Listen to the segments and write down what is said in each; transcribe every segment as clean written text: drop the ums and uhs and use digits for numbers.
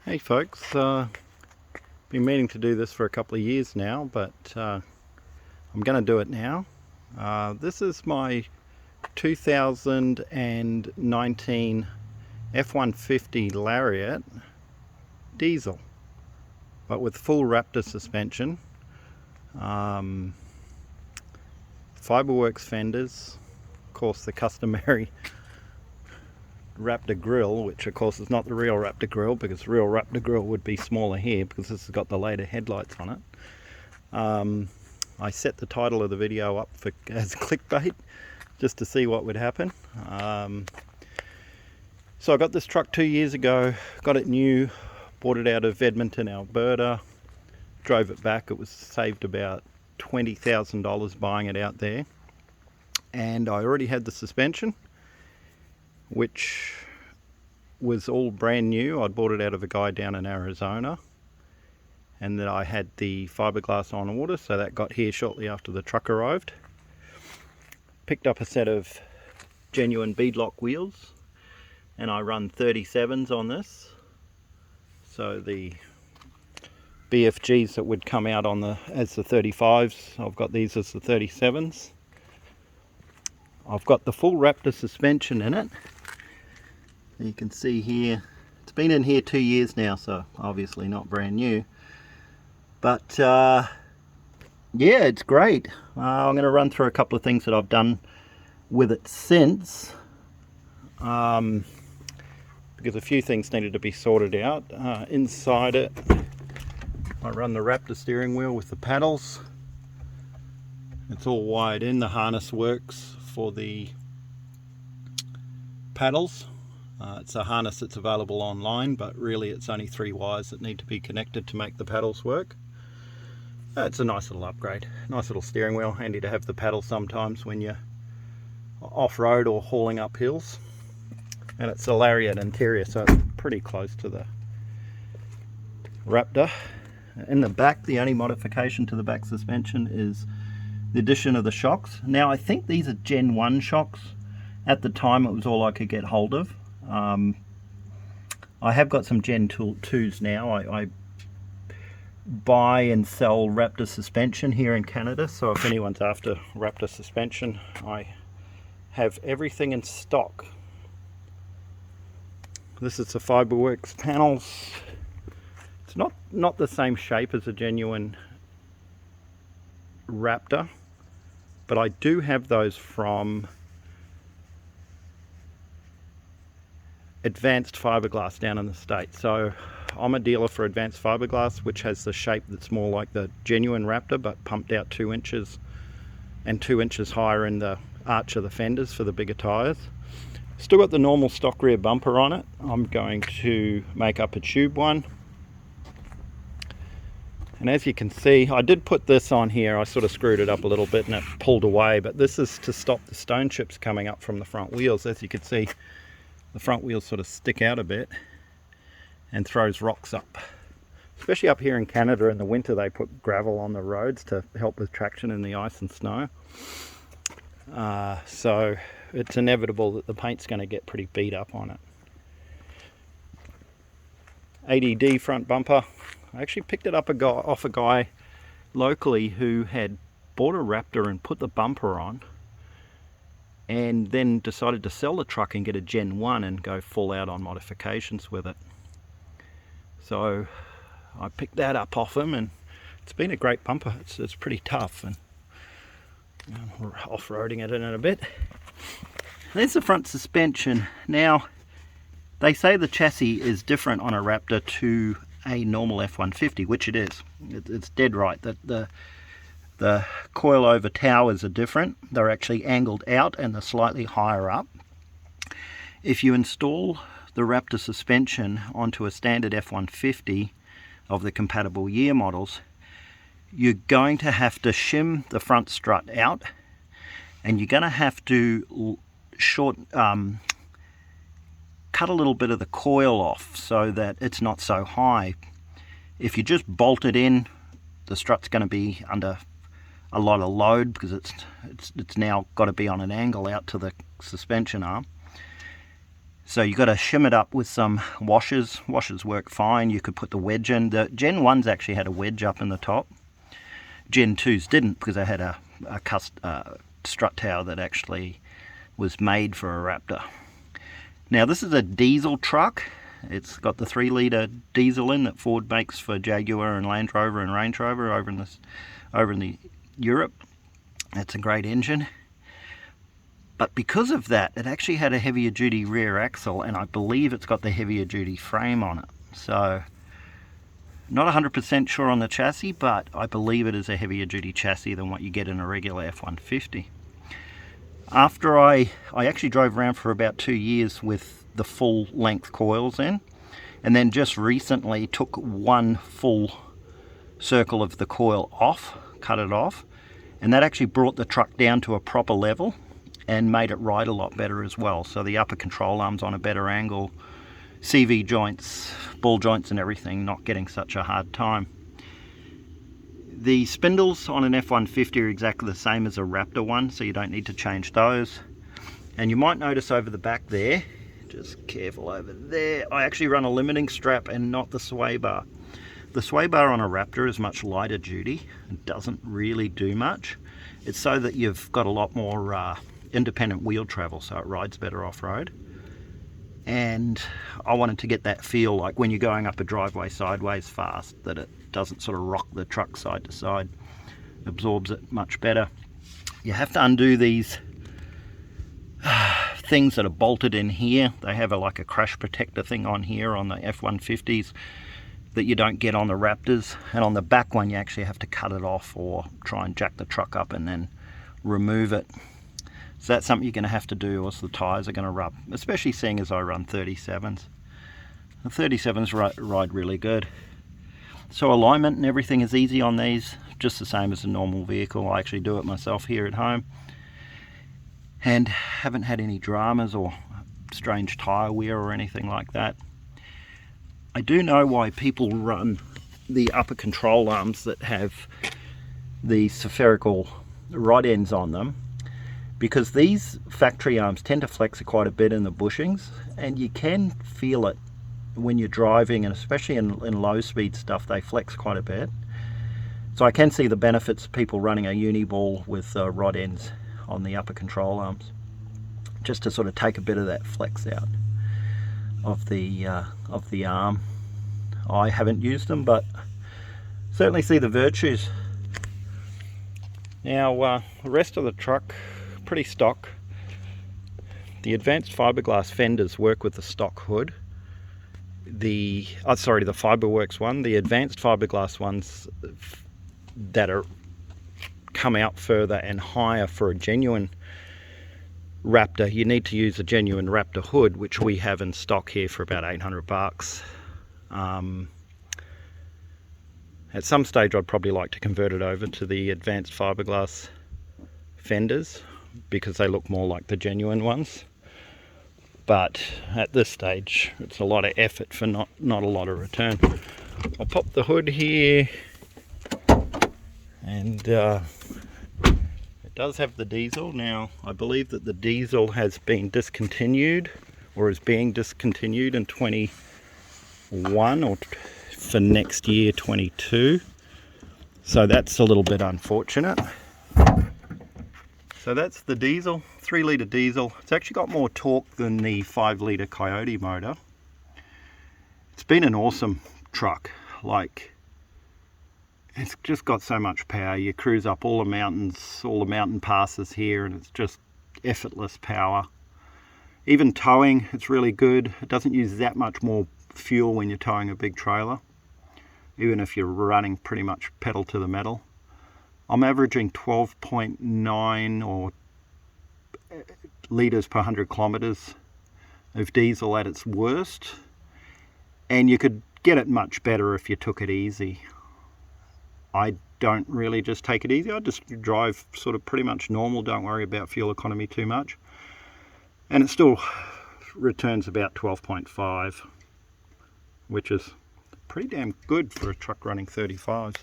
Hey folks, been meaning to do this for a couple of years now, but I'm going to do it now. This is my 2019 F150 Lariat Diesel, but with full Raptor suspension, Fiberworx fenders, of course the customary Raptor grille, which of course is not the real Raptor grille, because the real Raptor grille would be smaller here because this has got the later headlights on it. I set the title of the video up as clickbait just to see what would happen. So I got this truck 2 years ago, got it new, bought it out of Edmonton, Alberta, drove it back. It was saved about $20,000 buying it out there, and I already had the suspension, which was all brand new. I'd bought it out of a guy down in Arizona, and then I had the fiberglass on order, so that got here shortly after the truck arrived. Picked up a set of genuine beadlock wheels, and I run 37s on this, so the BFGs that would come out on as the 35s, I've got these as the 37s. I've got the full Raptor suspension in it. You can see here, it's been in here 2 years now, so obviously not brand new. But yeah, it's great. I'm going to run through a couple of things that I've done with it since, because a few things needed to be sorted out. Inside it, I run the Raptor steering wheel with the paddles. It's all wired in. The harness works for the paddles. It's a harness that's available online, but really it's only 3 wires that need to be connected to make the paddles work. It's a nice little upgrade. Nice little steering wheel, handy to have the paddle sometimes when you're off-road or hauling up hills. And it's a lariat interior, so it's pretty close to the Raptor. In the back, the only modification to the back suspension is the addition of the shocks. Now I think these are Gen 1 shocks. At the time it was all I could get hold of. I have got some Gen 2s now. I buy and sell Raptor suspension here in Canada, so if anyone's after Raptor suspension, I have everything in stock. This is the Fiberworx panels. It's not the same shape as a genuine Raptor, but I do have those from Advanced Fiberglass down in the States. So I'm a dealer for Advanced Fiberglass, which has the shape that's more like the genuine Raptor, but pumped out 2 inches and 2 inches higher in the arch of the fenders for the bigger tires. Still got the normal stock rear bumper on it. I'm going to make up a tube one. And as you can see, I did put this on here. I sort of screwed it up a little bit and it pulled away, but this is to stop the stone chips coming up from the front wheels. As you can see, the front wheels sort of stick out a bit and throws rocks up. Especially up here in Canada in the winter, they put gravel on the roads to help with traction in the ice and snow. So it's inevitable that the paint's going to get pretty beat up on it. ADD front bumper. I actually picked it up off a guy locally who had bought a Raptor and put the bumper on, and then decided to sell the truck and get a Gen 1 and go full out on modifications with it. So I picked that up off him, and it's been a great bumper. It's pretty tough, and we're off-roading it in a bit. There's the front suspension. Now, they say the chassis is different on a Raptor to a normal F150, which it is. It's dead right that the coil-over towers are different. They're actually angled out and they're slightly higher up. If you install the Raptor suspension onto a standard F150 of the compatible year models, you're going to have to shim the front strut out, and you're going to have to cut a little bit of the coil off so that it's not so high. If you just bolt it in, the strut's going to be under a lot of load because it's now got to be on an angle out to the suspension arm. So you got to shim it up with some washers. Washers work fine. You could put the wedge in. The Gen 1s actually had a wedge up in the top. Gen 2s didn't, because they had a strut tower that actually was made for a Raptor. Now this is a diesel truck. It's got the 3-litre diesel in that Ford makes for Jaguar and Land Rover and Range Rover over in the Europe. It's a great engine. But because of that, it actually had a heavier duty rear axle, and I believe it's got the heavier duty frame on it. So, not 100% sure on the chassis, but I believe it is a heavier duty chassis than what you get in a regular F150. After I actually drove around for about 2 years with the full length coils in, and then just recently took one full circle of the coil off, cut it off, and that actually brought the truck down to a proper level and made it ride a lot better as well. So the upper control arm's on a better angle, CV joints, ball joints and everything not getting such a hard time. The spindles on an F150 are exactly the same as a Raptor one, so you don't need to change those. And you might notice over the back there, just careful over there, I actually run a limiting strap and not the sway bar. The sway bar on a Raptor is much lighter duty and doesn't really do much. It's so that you've got a lot more independent wheel travel, so it rides better off-road. And I wanted to get that feel like when you're going up a driveway sideways fast, that it doesn't sort of rock the truck side to side, absorbs it much better. You have to undo these things that are bolted in here. They have like a crash protector thing on here on the F150s that you don't get on the Raptors, and on the back one you actually have to cut it off or try and jack the truck up and then remove it. So that's something you're going to have to do, or else the tyres are going to rub, especially seeing as I run 37s. The 37s ride really good. So alignment and everything is easy on these, just the same as a normal vehicle. I actually do it myself here at home, and haven't had any dramas or strange tyre wear or anything like that. I do know why people run the upper control arms that have the spherical rod ends on them, because these factory arms tend to flex quite a bit in the bushings, and you can feel it when you're driving, and especially in low speed stuff, they flex quite a bit. So I can see the benefits of people running a uni ball with rod ends on the upper control arms, just to sort of take a bit of that flex out of the arm. I haven't used them, but certainly see the virtues. Now the rest of the truck, pretty stock. The advanced fiberglass fenders work with the stock hood. The Fiberworx one. The advanced fiberglass ones that are come out further and higher for a genuine Raptor, you need to use a genuine Raptor hood, which we have in stock here for about 800 bucks. At some stage I'd probably like to convert it over to the advanced fiberglass fenders, because they look more like the genuine ones. But at this stage it's a lot of effort for not a lot of return. I'll pop the hood here, and it does have the diesel. Now I believe that the diesel has been discontinued, or is being discontinued in 21, or for next year 22, so that's a little bit unfortunate. So that's the diesel, 3-litre diesel. It's actually got more torque than the 5-litre Coyote motor. It's been an awesome truck. Like, it's just got so much power. You cruise up all the mountains, all the mountain passes here, and it's just effortless power. Even towing, it's really good. It doesn't use that much more fuel when you're towing a big trailer, even if you're running pretty much pedal to the metal. I'm averaging 12.9 or litres per 100 kilometres of diesel at its worst, and you could get it much better if you took it easy. I don't really just take it easy. I just drive sort of pretty much normal, don't worry about fuel economy too much, and it still returns about 12.5, which is pretty damn good for a truck running 35s.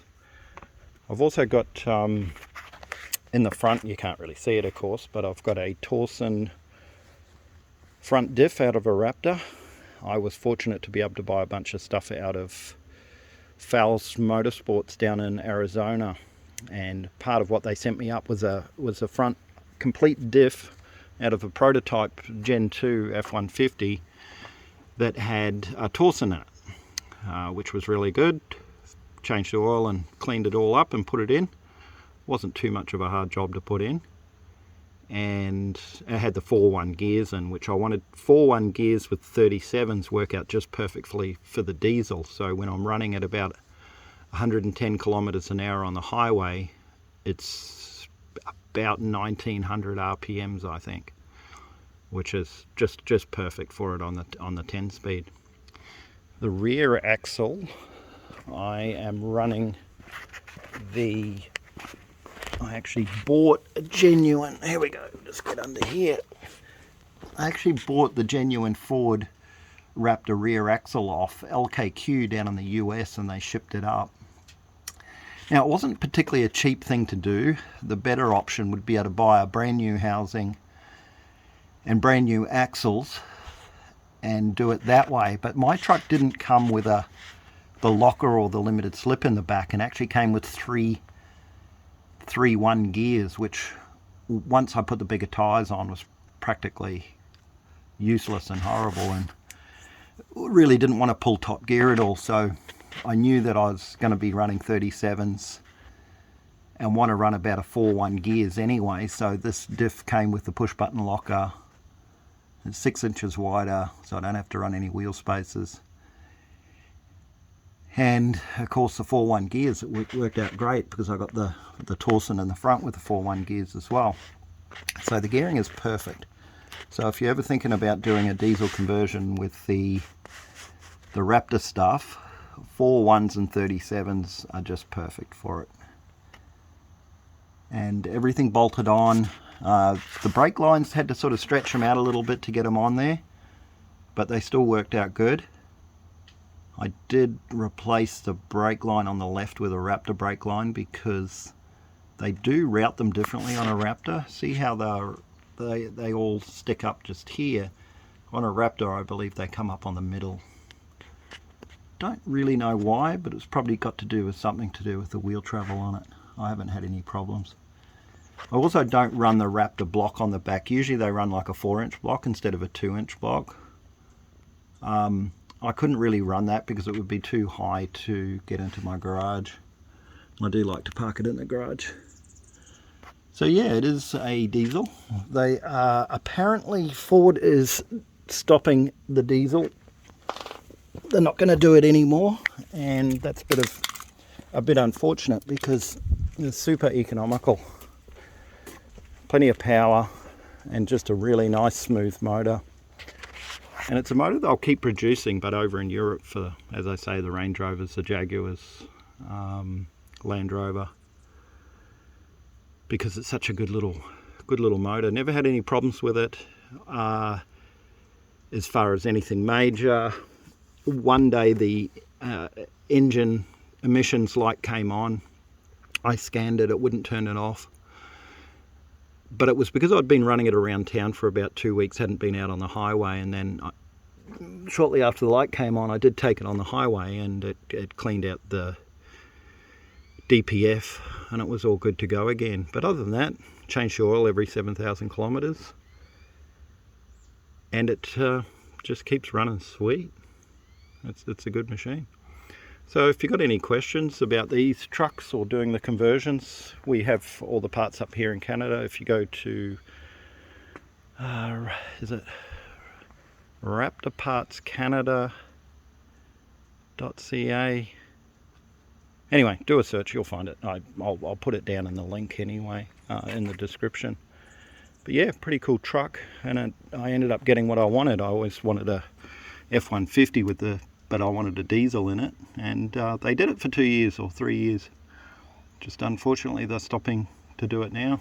I've also got in the front, you can't really see it of course, but I've got a torsen front diff out of a Raptor. I was fortunate to be able to buy a bunch of stuff out of Fowles Motorsports down in Arizona, and part of what they sent me up was a front complete diff out of a prototype Gen 2 F150 that had a torsen in it, which was really good. Changed the oil and cleaned it all up and put it in. Wasn't too much of a hard job to put in. And it had the 4-1 gears in, which I wanted 4-1 gears with 37s work out just perfectly for the diesel. So when I'm running at about 110 kilometers an hour on the highway, it's about 1900 RPMs, I think, which is just perfect for it on the 10 speed. The rear axle, I am running I actually bought a genuine, here we go, just get under here. I actually bought the genuine Ford Raptor rear axle off LKQ down in the US, and they shipped it up. Now, it wasn't particularly a cheap thing to do. The better option would be able to buy a brand new housing and brand new axles and do it that way. But my truck didn't come with the locker or the limited slip in the back, and actually came with three 1 gears, which once I put the bigger tires on was practically useless and horrible, and really didn't want to pull top gear at all. So I knew that I was going to be running 37s and want to run about a 4-1 gears anyway. So this diff came with the push button locker. It's 6 inches wider, so I don't have to run any wheel spaces. And of course the 4-1 gears, it worked out great because I got the torsen in the front with the 4-1 gears as well. So the gearing is perfect. So if you're ever thinking about doing a diesel conversion with the Raptor stuff, 4-1s and 37s are just perfect for it. And everything bolted on. The brake lines, had to sort of stretch them out a little bit to get them on there, but they still worked out good. I did replace the brake line on the left with a Raptor brake line because they do route them differently on a Raptor. See how they all stick up just here. On a Raptor, I believe they come up on the middle. Don't really know why, but it's probably got to do with something to do with the wheel travel on it. I haven't had any problems. I also don't run the Raptor block on the back. Usually they run like a 4-inch block instead of a 2-inch block. I couldn't really run that because it would be too high to get into my garage. I do like to park it in the garage. So yeah, it is a diesel. They apparently Ford is stopping the diesel. They're not going to do it anymore, and that's a bit unfortunate because it's super economical. Plenty of power and just a really nice smooth motor. And it's a motor they'll keep producing, but over in Europe for, as I say, the Range Rovers, the Jaguars, Land Rover, because it's such a good little motor. Never had any problems with it as far as anything major. One day the engine emissions light came on. I scanned it, it wouldn't turn it off. But it was because I'd been running it around town for about 2 weeks, hadn't been out on the highway, and then shortly after the light came on, I did take it on the highway, and it cleaned out the DPF, and it was all good to go again. But other than that, changed the oil every 7,000 kilometers, and it just keeps running sweet. It's a good machine. So if you've got any questions about these trucks or doing the conversions, we have all the parts up here in Canada. If you go to, is it raptorpartscanada.ca? Anyway, do a search, you'll find it. I'll put it down in the link anyway, in the description. But yeah, pretty cool truck, and I ended up getting what I wanted. I always wanted a F150 but I wanted a diesel in it, and they did it for 2 years or 3 years. Just unfortunately they're stopping to do it now.